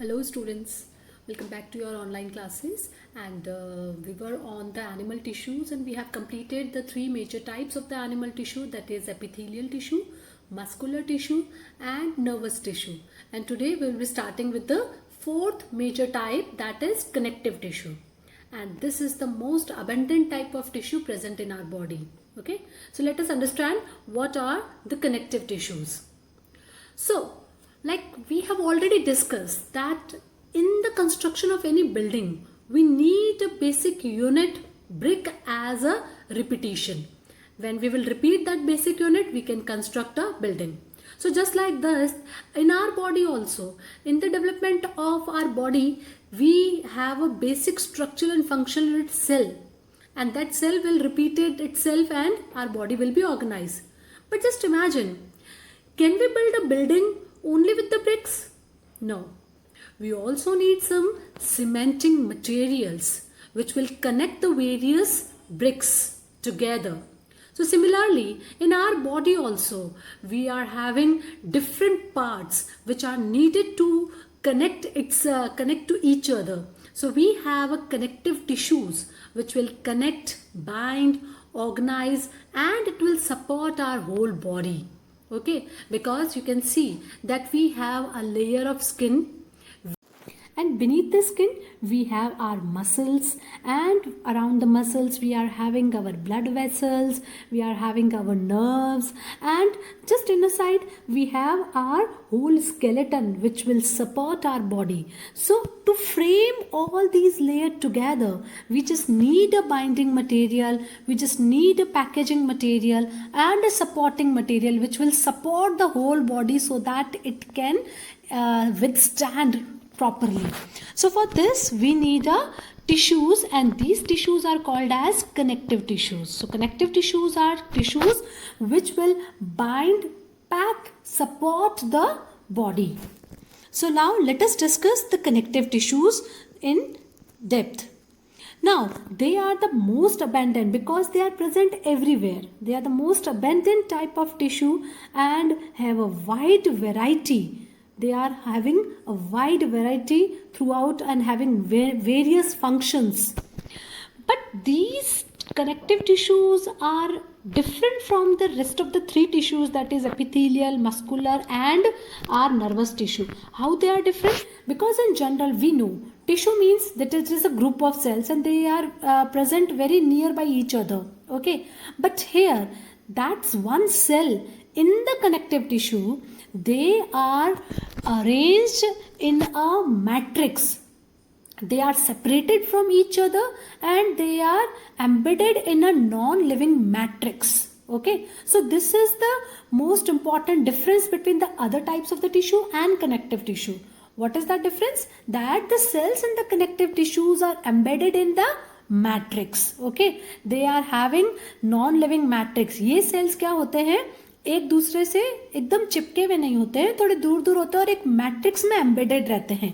Hello students, welcome back to your online classes and we were on the animal tissues and we have completed the three major types of the animal tissue, that is epithelial tissue, muscular tissue and nervous tissue. And today we will be starting with the fourth major type, that is connective tissue. And this is the most abundant type of tissue present in our body. Okay, so let us understand what are the connective tissues. So, like we have already discussed that in the construction of any building, we need a basic unit brick as a repetition. When we will repeat that basic unit, we can construct a building. So just like this, in our body also, in the development of our body, we have a basic structural and functional cell. And that cell will repeat itself and our body will be organized. But just imagine, can we build a building only with the bricks? No. We also need some cementing materials which will connect the various bricks together. So similarly, in our body also, we are having different parts which are needed to connect to each other. So we have a connective tissues which will connect, bind, organize, and it will support our whole body. Okay, because you can see that we have a layer of skin, and beneath the skin we have our muscles, and around the muscles we are having our blood vessels, we are having our nerves, and just in the side we have our whole skeleton which will support our body. So to frame all these layers together, we just need a binding material, we just need a packaging material and a supporting material which will support the whole body so that it can withstand properly. So for this we need a tissues, and these tissues are called as connective tissues. So connective tissues are tissues which will bind, pack, support the body. So now let us discuss the connective tissues in depth. Now they are the most abundant because they are present everywhere. They are the most abundant type of tissue and have a wide variety. They are having a wide variety throughout and having various functions. But these connective tissues are different from the rest of the three tissues, that is epithelial, muscular and our nervous tissue. How they are different? Because in general we know tissue means that it is a group of cells and they are present very nearby each other. Okay, but here that's one cell. In the connective tissue, they are arranged in a matrix. They are separated from each other and they are embedded in a non-living matrix. Okay, so this is the most important difference between the other types of the tissue and connective tissue. What is that difference? That the cells in the connective tissues are embedded in the matrix. Okay, they are having non-living matrix. ये cells क्या होते हैं? एक दूसरे से एकदम चिपके हुए नहीं होते हैं, थोड़े दूर दूर होते हैं और एक मैट्रिक्स में एम्बेडेड रहते हैं.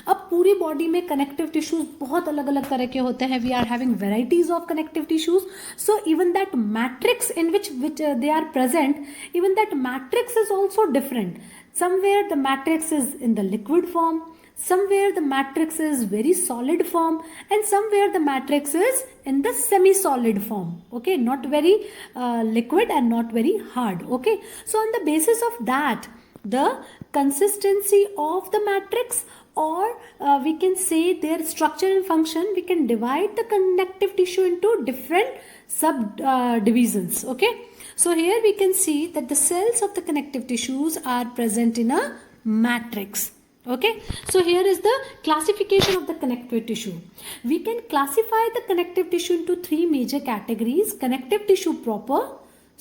अब पूरी बॉडी में कनेक्टिव टिश्यूज बहुत अलग अलग तरह के होते हैं. We are having varieties of connective tissues. So even that matrix in which they are present, even that matrix is also different. somewhere the matrix is in the liquid form, somewhere the matrix is very solid form, and somewhere the matrix is in the semi-solid form. Okay, not very liquid and not very hard. Okay, so on the basis of that, the consistency of the matrix, or we can say their structure and function, we can divide the connective tissue into different subdivisions. Okay, so here we can see that the cells of the connective tissues are present in a matrix. Okay, so here is the classification of the connective tissue. We can classify the connective tissue into three major categories: connective tissue proper,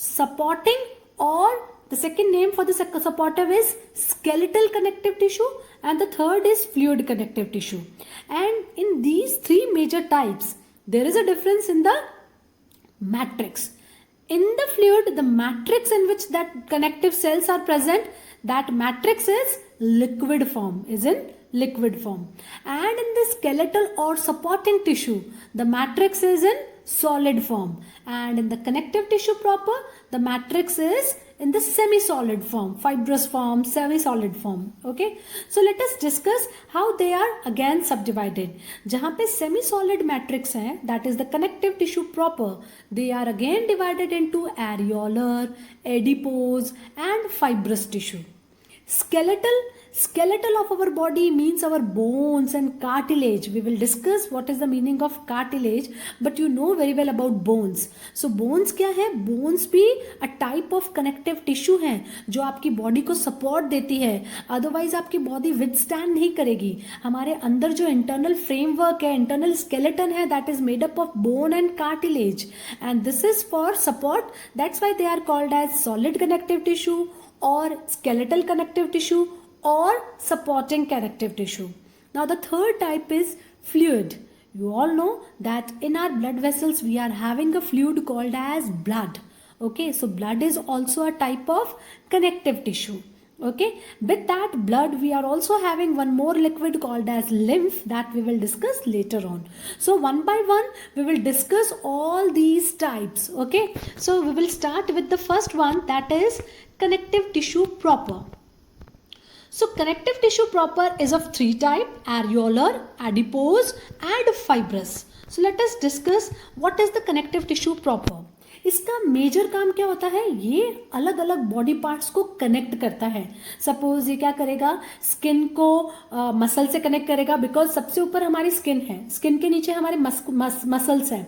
supporting, or the second name for the supportive is skeletal connective tissue, and the third is fluid connective tissue. And in these three major types, there is a difference in the matrix. In the fluid, the matrix in which that connective cells are present, that matrix is liquid form, is in liquid form. And in the skeletal or supporting tissue, the matrix is in solid form. And in the connective tissue proper, the matrix is in the semi-solid form, fibrous form, semi-solid form. Okay, so let us discuss how they are again subdivided. जहाँ पे semi-solid matrix है, that is the connective tissue proper, they are again divided into areolar, adipose and fibrous tissue. Skeletal of our body means our bones and cartilage. We will discuss what is the meaning of cartilage, but you know very well about bones. So bones क्या है? Bones भी a type of connective tissue है जो आपकी body को support देती है, otherwise आपकी बॉडी विदस्टैंड नहीं करेगी. हमारे अंदर जो इंटरनल फ्रेमवर्क है, इंटरनल स्केलेटन है, that is made up of bone and cartilage, and this is for support. That's why they are called as solid connective tissue or skeletal connective tissue or supporting connective tissue. Now the third type is fluid. You all know that in our blood vessels we are having a fluid called as blood. Okay, so blood is also a type of connective tissue. Okay, with that blood we are also having one more liquid called as lymph that we will discuss later on. So one by one we will discuss all these types. Okay, so we will start with the first one, that is connective tissue proper. So connective tissue proper is of three types: areolar, adipose and fibrous. So let us discuss what is the connective tissue proper. इसका major काम क्या होता है? ये अलग अलग body parts को connect करता है. सपोज ये क्या करेगा? स्किन को मसल से कनेक्ट करेगा, बिकॉज सबसे ऊपर हमारी स्किन है, स्किन के नीचे हमारे मसल्स हैं.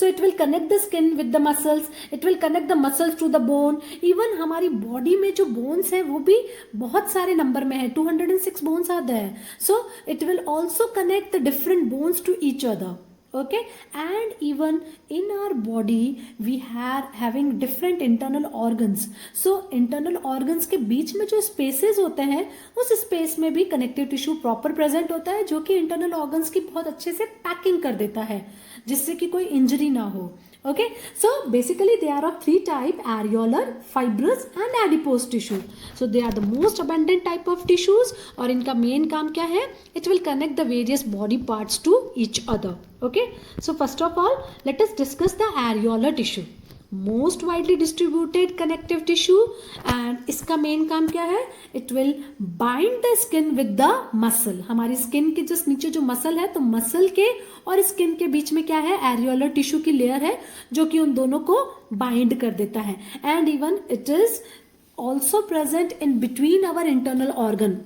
So it will connect the skin with the muscles, it will connect the muscles to the bone. Even हमारी बॉडी में जो बोन्स है वो भी बहुत सारे नंबर में है, 206 बोन्स आते हैं. So it will also connect the different bones to each other. Okay, and even in our body we are having different internal organs. So internal organs के बीच में जो spaces होते हैं, उस space में भी connective tissue proper present होता है, जो कि internal organs की बहुत अच्छे से packing कर देता है, जिससे कि कोई injury ना हो. Okay, so basically they are of three type: areolar, fibrous and adipose tissue. So they are the most abundant type of tissues, और इनका main काम क्या है? It will connect the various body parts to each other. Okay, so first of all let us discuss the areolar tissue. Most widely distributed connective tissue, and इसका main काम क्या है? It will bind the skin with the muscle. हमारी skin के just नीचे जो muscle है, तो मसल के और स्किन के बीच में क्या है? एरियोलर टिश्यू की लेयर है जो कि उन दोनों को बाइंड कर देता है. And even it is also present in between our internal organ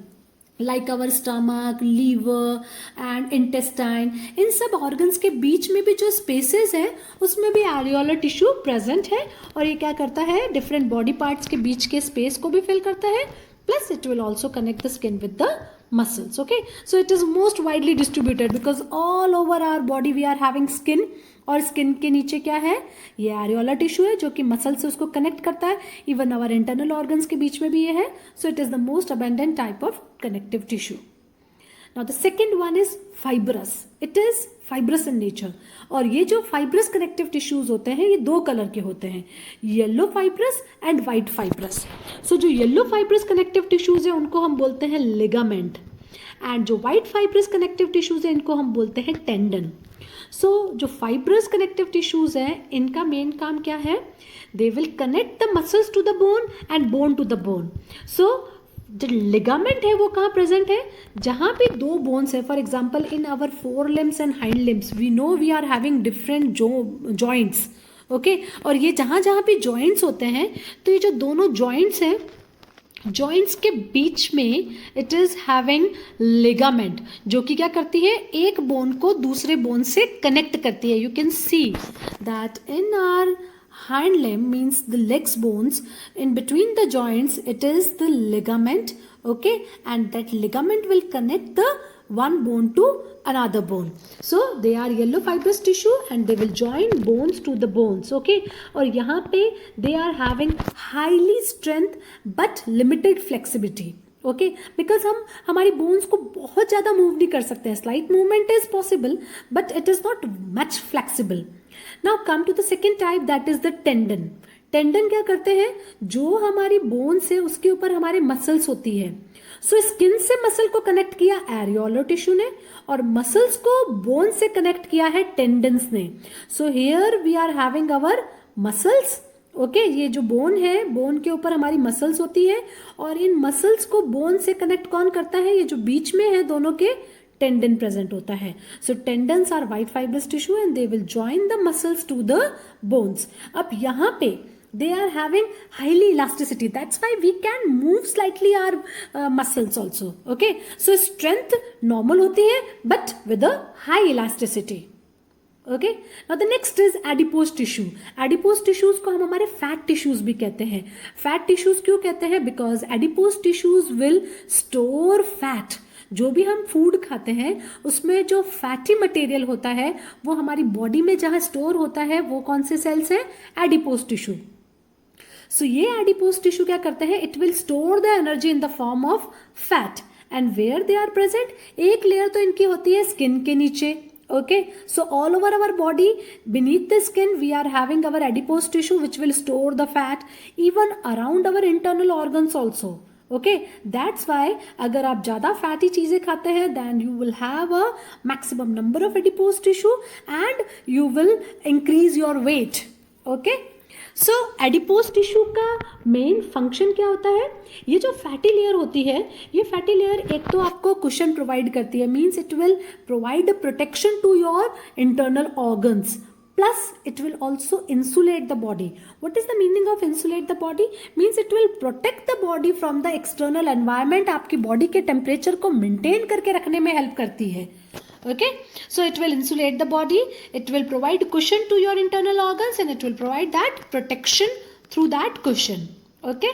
like our stomach, liver and intestine. इन सब organs के बीच में भी जो spaces है उसमें भी areolar tissue present है, और ये क्या करता है? different body parts के बीच के space को भी fill करता है, plus it will also connect the skin with the muscles. Okay, so it is most widely distributed because all over our body we are having skin, और skin के नीचे क्या है? ये एरियोलर टिश्यू है जो कि मसल से उसको कनेक्ट करता है. इवन आवर इंटरनल ऑर्गन्स के बीच में भी ये है. So it is the most abundant type of connective tissue. Now the second one is fibrous. It is fibrous in nature, और ये जो फाइब्रस कनेक्टिव टिश्यूज होते हैं ये दो कलर के होते हैं, yellow fibrous and white fibrous. So जो येलो फाइब्रस कनेक्टिव टिश्यूज है उनको हम बोलते हैं लिगामेंट, एंड जो व्हाइट फाइब्रस कनेक्टिव टिश्यूज है इनको हम बोलते हैं टेंडन. सो जो फाइब्रस कनेक्टिव टिश्यूज हैं इनका मेन काम क्या है? They will connect the muscles to the bone and bone to the bone. So जो लिगामेंट है वो कहाँ प्रेजेंट है? जहाँ पे दो बोन्स है. For example in our fore limbs and hind limbs we know we are having different joints. Okay, और ये जहाँ जहाँ पे जॉइंट्स होते हैं, तो ये जो दोनों जॉइंट्स हैं, जॉइंट्स के बीच में इट इज हैविंग लिगामेंट, जो कि क्या करती है? एक बोन को दूसरे बोन से कनेक्ट करती है. You can see that in our hind limb, means the legs bones, in between the joints it is the ligament. Okay, and that ligament will connect the one bone to another bone. So they are yellow fibrous tissue and they will join bones to the bones. Okay, और यहाँ पे they are having highly strength but limited flexibility. Okay, because हम हमारी bones को बहुत ज़्यादा move नहीं कर सकते हैं. Slight movement is possible but it is not much flexible. Now come to the second type, that is the tendon. Tendon क्या करते हैं? जो हमारी बोन्स है उसके ऊपर हमारे मसल्स होती है. सो स्किन से मसल को कनेक्ट किया एरियोलर टिश्यू ने, और मसल्स को बोन से कनेक्ट किया है टेंडन्स ने. So here we are having our muscles okay ये जो बोन है, बोन के ऊपर हमारी मसल्स होती है और इन मसल्स को बोन से कनेक्ट कौन करता है, ये जो बीच में है दोनों के टेंडन प्रेजेंट होता है. So tendons are white fibrous tissue and they will join the muscles to the bones. अब यहाँ पे they are having highly elasticity, that's why we can move slightly our muscles also. Okay, so strength normal होती है but with a high elasticity. Okay, now the next is adipose tissue. Adipose tissues को हम हमारे fat tissues भी कहते हैं. Fat tissues क्यों कहते हैं? Because adipose tissues will store fat. जो भी हम फूड खाते हैं उसमें जो फैटी मटेरियल होता है वो हमारी बॉडी में जहाँ स्टोर होता है वो कौन से सेल्स हैं? Adipose tissue. सो ये एडिपोज टिश्यू क्या करते हैं? It will store the energy in the form of fat. And where they are present, एक लेयर तो इनकी होती है स्किन के नीचे. Okay, so all over our body beneath the skin we are having our adipose tissue which will store the fat, even around our internal organs also. Okay, that's why अगर आप ज़्यादा fatty चीज़ें खाते हैं then you will have a maximum number of adipose tissue and you will increase your weight. Okay, so adipose tissue का main function क्या होता है? ये जो फैटी लेयर होती है, ये फैटी लेयर एक तो आपको कुशन प्रोवाइड करती है, means it will provide protection to your internal organs, plus it will also insulate the body. What is the meaning of insulate the body? Means it will protect the body from the external environment. आपकी body के temperature को maintain करके रखने में help करती है. Okay, so it will insulate the body, it will provide cushion to your internal organs and it will provide that protection through that cushion. Okay,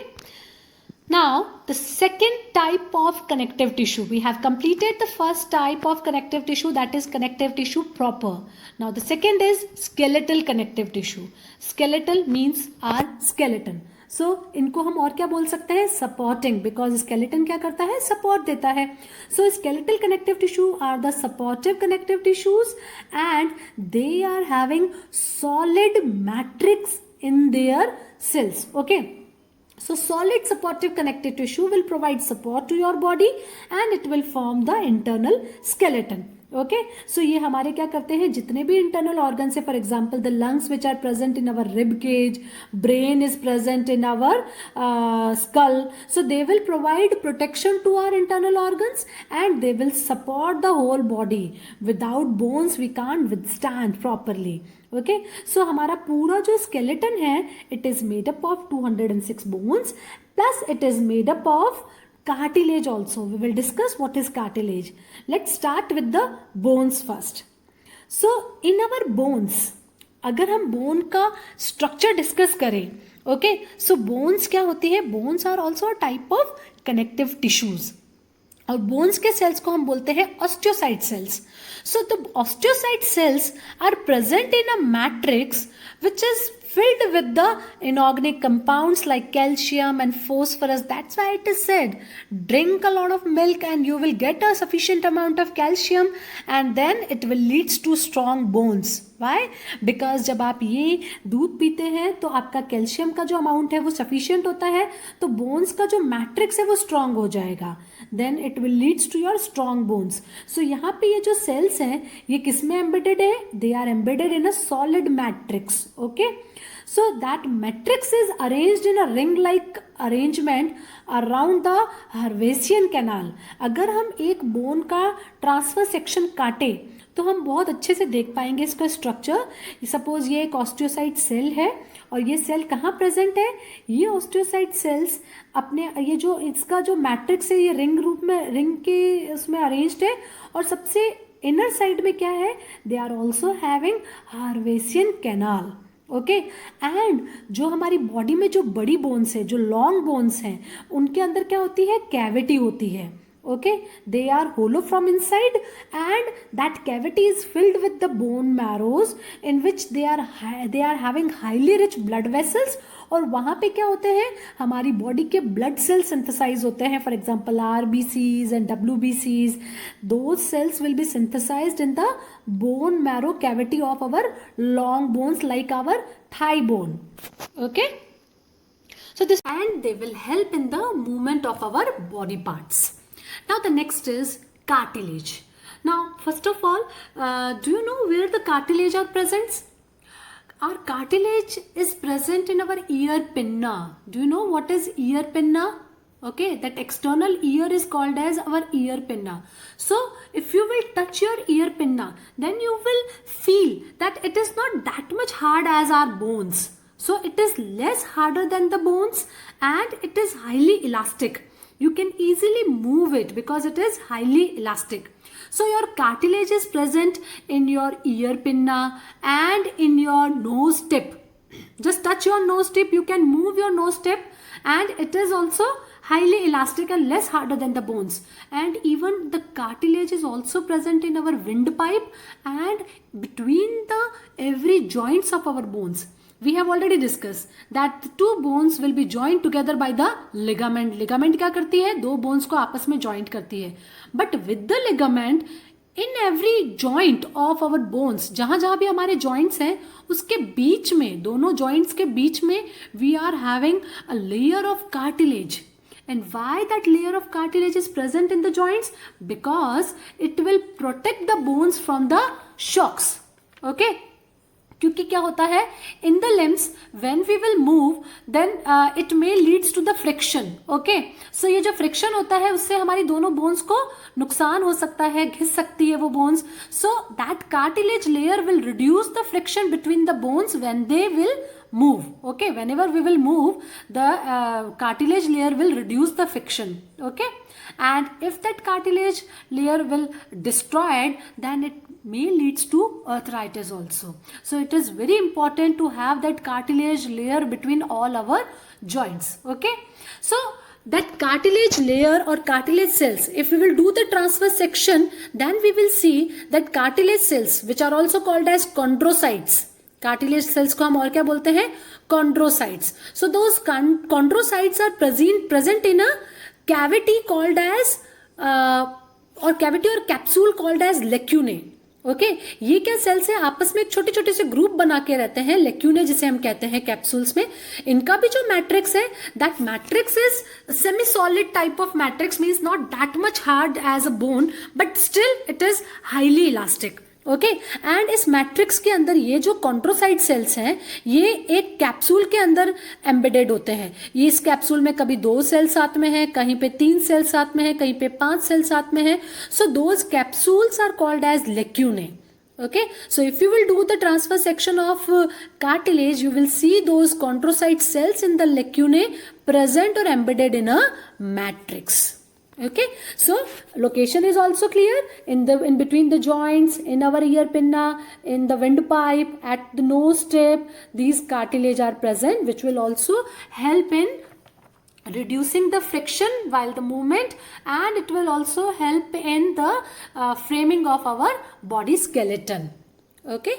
now the second type of connective tissue, we have completed the first type of connective tissue, that is connective tissue proper. Now the second is skeletal connective tissue. Skeletal means our skeleton. सो इनको हम और क्या बोल सकते हैं? Supporting, because skeleton क्या करता है? सपोर्ट देता है. So skeletal connective tissue are the supportive connective tissues and they are having solid matrix in their cells. Okay, so solid supportive connective tissue will provide support to your body and it will form the internal skeleton. Okay, so ये हमारे क्या करते हैं? जितने भी internal organ है, for example the lungs which are present in our rib cage, brain is present in our skull, so they will provide protection to our internal organs and they will support the whole body. Without bones we can't withstand properly. Okay, so हमारा पूरा जो skeleton है it is made up of 206 bones plus it is made up of cartilage also. We will discuss what is cartilage. Let's start with the bones first. So in our bones, अगर हम bone का structure discuss करें, okay, so bones क्या होती है? Bones are also a type of connective tissues और bones के cells को हम बोलते हैं osteocyte cells. So the osteocyte cells are present in a matrix which is filled with the inorganic compounds like calcium and phosphorus. That's why it is said drink a lot of milk and you will get a sufficient amount of calcium and then it will leads to strong bones. Why? Because जब आप ये दूध पीते हैं तो आपका calcium का जो अमाउंट है वो सफिशियंट होता है तो बोन्स का जो मैट्रिक्स है वो स्ट्रांग हो जाएगा. Then it will leads to your strong bones. So यहाँ पे ये जो सेल्स हैं ये किस में एम्बेडेड है? They are embedded in a solid matrix. Okay, so that matrix is arranged in a ring like arrangement around the Hervesian canal. अगर हम एक बोन का ट्रांसफर सेक्शन काटे तो हम बहुत अच्छे से देख पाएंगे इसका स्ट्रक्चर. सपोज ये एक ऑस्टियोसाइट सेल है और ये सेल कहाँ प्रेजेंट है? ये ऑस्टियोसाइट सेल्स अपने ये जो इसका जो मैट्रिक्स है ये रिंग रूप में रिंग के उसमें अरेंज्ड है और सबसे इनर साइड में क्या है? They are also having haversian canal. Okay, and जो हमारी बॉडी में जो बड़ी बोन्स है, जो लॉन्ग बोन्स हैं, उनके अंदर क्या होती है? कैविटी होती है. Okay, they are hollow from inside and that cavity is filled with the bone marrows in which they are having highly rich blood vessels. और वहाँ पे क्या होते हैं? हमारी बॉडी के ब्लड सेल्स सिंथेसाइज होते हैं. For example RBCs and WBCs, those cells will be synthesised in the bone marrow cavity of our long bones like our thigh bone. Okay, so this and they will help in the movement of our body parts. Now the next is cartilage. Now first of all, do you know where the cartilage are present? Our cartilage is present in our ear pinna. Do you know what is ear pinna? Okay, that external ear is called as our ear pinna. So if you will touch your ear pinna, then you will feel that it is not that much hard as our bones. So it is less harder than the bones and it is highly elastic. You can easily move it because it is highly elastic. So your cartilage is present in your ear pinna and in your nose tip. Just touch your nose tip, you can move your nose tip, and it is also highly elastic and less harder than the bones. And even the cartilage is also present in our windpipe and between the every joints of our bones. We have already discussed that the two bones will be joined together by the ligament. Ligament क्या करती है? दो bones को आपस में joint करती है. But with the ligament, in every joint of our bones, जहाँ जहाँ भी हमारे joints हैं, उसके बीच में, दोनों joints के बीच में, we are having a layer of cartilage. And why that layer of cartilage is present in the joints? Because it will protect the bones from the shocks. Okay? क्योंकि क्या होता है, in the limbs when we will move then it may leads to the friction. Okay, so ये जो friction होता है उससे हमारी दोनों बोन्स को नुकसान हो सकता है, घिस सकती है वो bones. So that cartilage layer will reduce the friction between the bones when they will move. Okay, whenever we will move, the cartilage layer will reduce the friction. Okay, and if that cartilage layer will destroyed, then it may leads to arthritis also. So it is very important to have that cartilage layer between all our joints. Okay, so that cartilage layer or cartilage cells, if we will do the transverse section, then we will see that cartilage cells, which are also called as chondrocytes. Cartilage cells को हम और क्या बोलते हैं? Chondrocytes. So those chondrocytes are present in a cavity called as or cavity or capsule called as lacunae. Okay, ये क्या sales है? आपस में एक छोटे छोटे से ग्रुप बना के रहते हैं, लेक्यूने जिसे हम कहते हैं कैप्सूल्स में. इनका भी जो मैट्रिक्स है, that matrix is semi solid type of matrix, means not that much hard as a bone, but still it is highly elastic. Okay, and इस मैट्रिक्स के अंदर ये जो कॉन्ट्रोसाइट सेल्स हैं, ये एक कैप्सूल के अंदर एम्बेडेड होते हैं. ये इस कैप्सूल में कभी 2 सेल साथ में है, कहीं पे 3 सेल साथ में है, कहीं पे 5 सेल साथ में है. So those capsules are called as lacunae. Okay, so if you will do the transverse section of cartilage, you will see those chondrocyte cells in the lacunae present or embedded in a matrix. Okay, so location is also clear in between the joints, in our ear pinna, in the windpipe, at the nose tip. These cartilage are present, which will also help in reducing the friction while the movement, and it will also help in the framing of our body skeleton. Okay,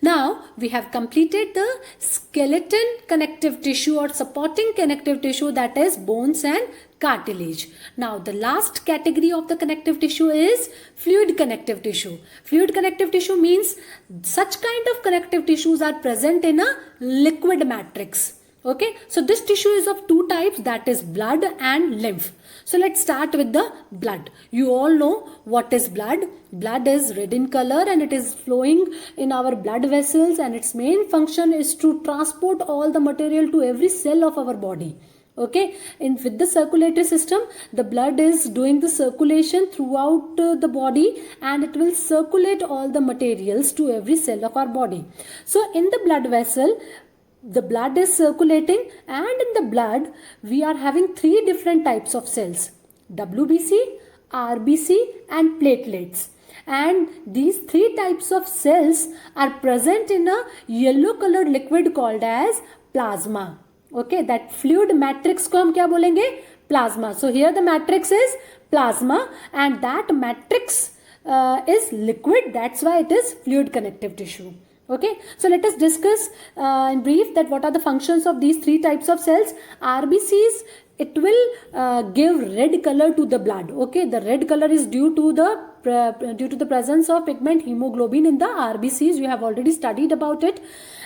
now we have completed the skeleton connective tissue or supporting connective tissue, that is bones and cartilage. Now the last category of the connective tissue is fluid connective tissue. Fluid connective tissue means such kind of connective tissues are present in a liquid matrix. Okay, so this tissue is of two types, that is blood and lymph. So let's start with the blood. You all know what is blood. Blood is red in color and it is flowing in our blood vessels, and its main function is to transport all the material to every cell of our body. Okay, with the circulatory system, the blood is doing the circulation throughout the body, and it will circulate all the materials to every cell of our body. So in the blood vessel, the blood is circulating, and in the blood we are having 3 different types of cells: WBC, RBC and platelets. And these 3 types of cells are present in a yellow colored liquid called as plasma. Okay, that fluid matrix को हम क्या बोलेंगे? Plasma. So here the matrix is plasma, and that matrix is liquid. That's why it is fluid connective tissue. Okay, so let us discuss in brief that what are the functions of these 3 types of cells. RBCs, it will give red color to the blood. Okay, the red color is due to the due to the presence of pigment hemoglobin in the RBCs. You have already studied about it.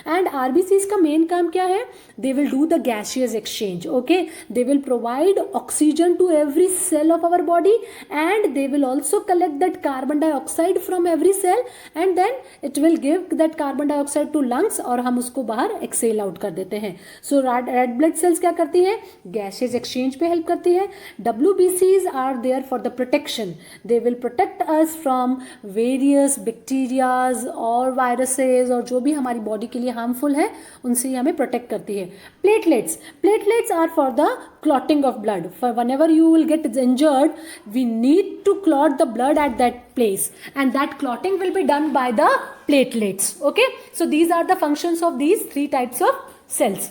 And RBCs का main काम क्या है? They will do the gaseous exchange. Okay, they will provide oxygen to every cell of our body, and they will also collect that carbon dioxide from every cell, and then it will give that carbon dioxide to lungs, और हम उसको बाहर exhale out कर देते हैं. So red blood cells क्या करती है? Gaseous exchange पे help करती है. WBCs are there for the protection. They will protect us from various bacterias और viruses और जो भी हमारी body के लिए हार्मफुल है उनसे ही हमें प्रोटेक्ट करती है. Platelets are for the clotting of blood. For whenever you will get injured, we need to clot the blood at that place, and that clotting will be done by the platelets. Okay, so these are the functions of these three types of cells.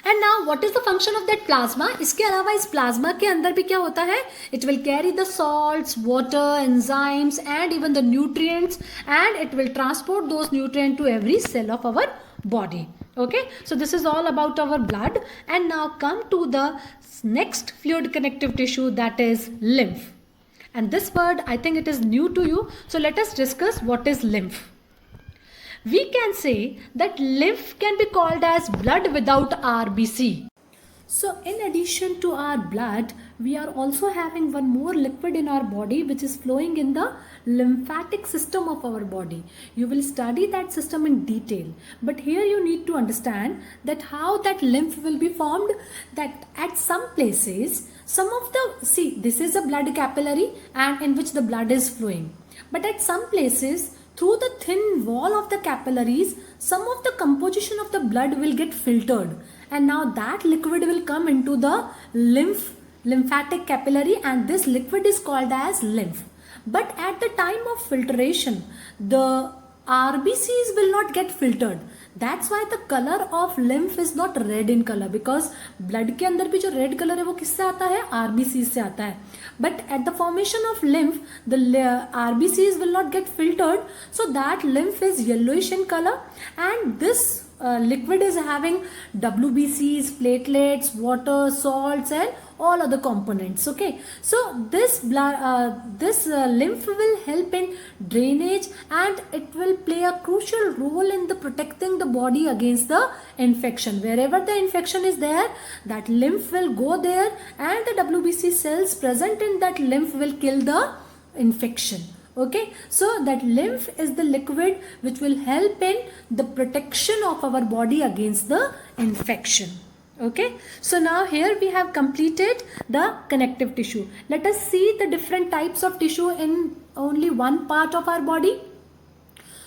And now what is the function of that plasma? इसके अलावा इस plasma के अंदर भी क्या होता है? It will carry the salts, water, enzymes and even the nutrients, and it will transport those nutrients to every cell of our body. Okay, so this is all about our blood. And now come to the next fluid connective tissue, that is lymph. And this word, I think it is new to you, so let us discuss what is lymph. We can say that lymph can be called as blood without RBC. So in addition to our blood, we are also having one more liquid in our body which is flowing in the lymphatic system of our body. You will study that system in detail, but here you need to understand that how that lymph will be formed. That at some places, this is a blood capillary and in which the blood is flowing, but at some places through the thin wall of the capillaries, some of the composition of the blood will get filtered, and now that liquid will come into the lymphatic capillary, and this liquid is called as lymph. But at the time of filtration, the RBCs will not get filtered. That's why the color of lymph is not red in color, because blood के अंदर भी जो red color है वो किससे आता है? RBCs से आता है. But at the formation of lymph, the RBCs will not get filtered, so that lymph is yellowish in color, and this liquid is having WBCs, platelets, water, salts and all other components. Okay, so this lymph will help in drainage, and it will play a crucial role in the protecting the body against the infection. Wherever the infection is there, that lymph will go there, and the WBC cells present in that lymph will kill the infection. Okay, so that lymph is the liquid which will help in the protection of our body against the infection. Okay, so now here we have completed the connective tissue. Let us see the different types of tissue in only one part of our body.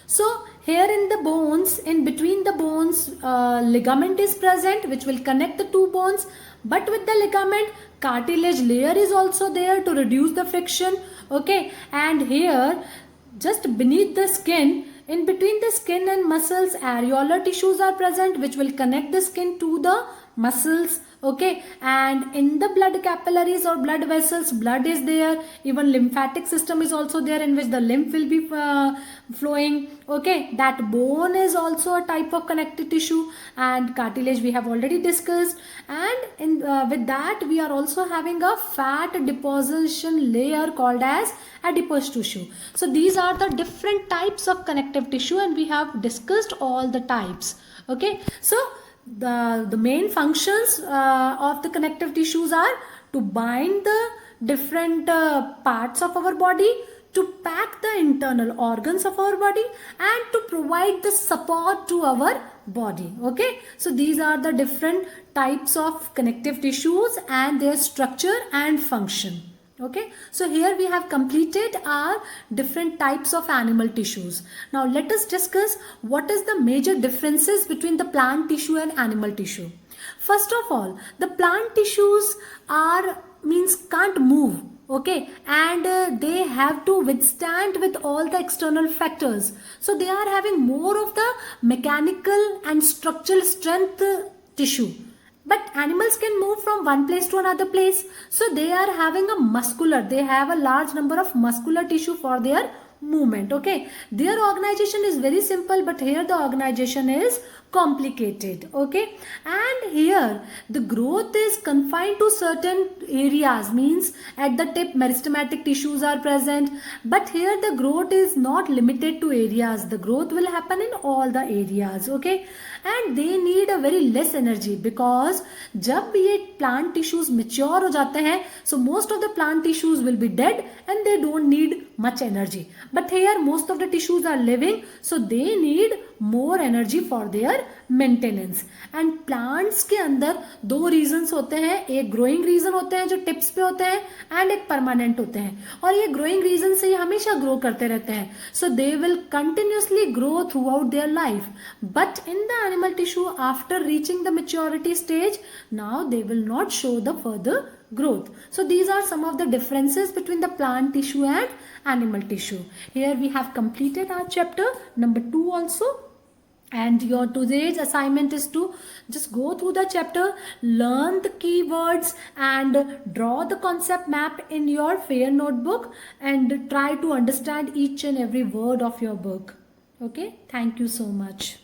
So here in the bones, in between the bones, ligament is present which will connect the two bones, but with the ligament, cartilage layer is also there to reduce the friction. Okay, and here just beneath the skin, in between the skin and muscles, areolar tissues are present which will connect the skin to the muscles. Okay, and in the blood capillaries or blood vessels, blood is there. Even lymphatic system is also there in which the lymph will be flowing. Okay, that bone is also a type of connective tissue, and cartilage we have already discussed. And with that we are also having a fat deposition layer called as adipose tissue. So these are the different types of connective tissue, and we have discussed all the types. Okay, so the main functions of the connective tissues are to bind the different parts of our body, to pack the internal organs of our body, and to provide the support to our body. Okay, so these are the different types of connective tissues and their structure and function. Okay, so here we have completed our different types of animal tissues. Now let us discuss what is the major differences between the plant tissue and animal tissue. First of all, the plant tissues can't move. Okay, and they have to withstand with all the external factors, so they are having more of the mechanical and structural strength tissue. But animals can move from one place to another place, so they are having they have a large number of muscular tissue for their movement. Okay, their organization is very simple, but here the organization is complicated. Okay, and here the growth is confined to certain areas, means at the tip meristematic tissues are present, but here the growth is not limited to areas. The growth will happen in all the areas. Okay, and they need a very less energy, because जब ये plant tissues mature हो जाते हैं, so most of the plant tissues will be dead and they don't need much energy. But here most of the tissues are living, so they need more energy for their maintenance. And plants के अंदर दो reasons होते हैं, एक growing reason होते हैं जो tips पे होते हैं, and एक permanent होते हैं, और ये growing reason से ये हमेशा grow करते रहते हैं, so they will continuously grow throughout their life. But in the animal tissue, after reaching the maturity stage, now they will not show the further growth. So these are some of the differences between the plant tissue and animal tissue. Here we have completed our chapter number 2 also, and your today's assignment is to just go through the chapter, learn the keywords and draw the concept map in your fair notebook, and try to understand each and every word of your book. Okay, thank you so much.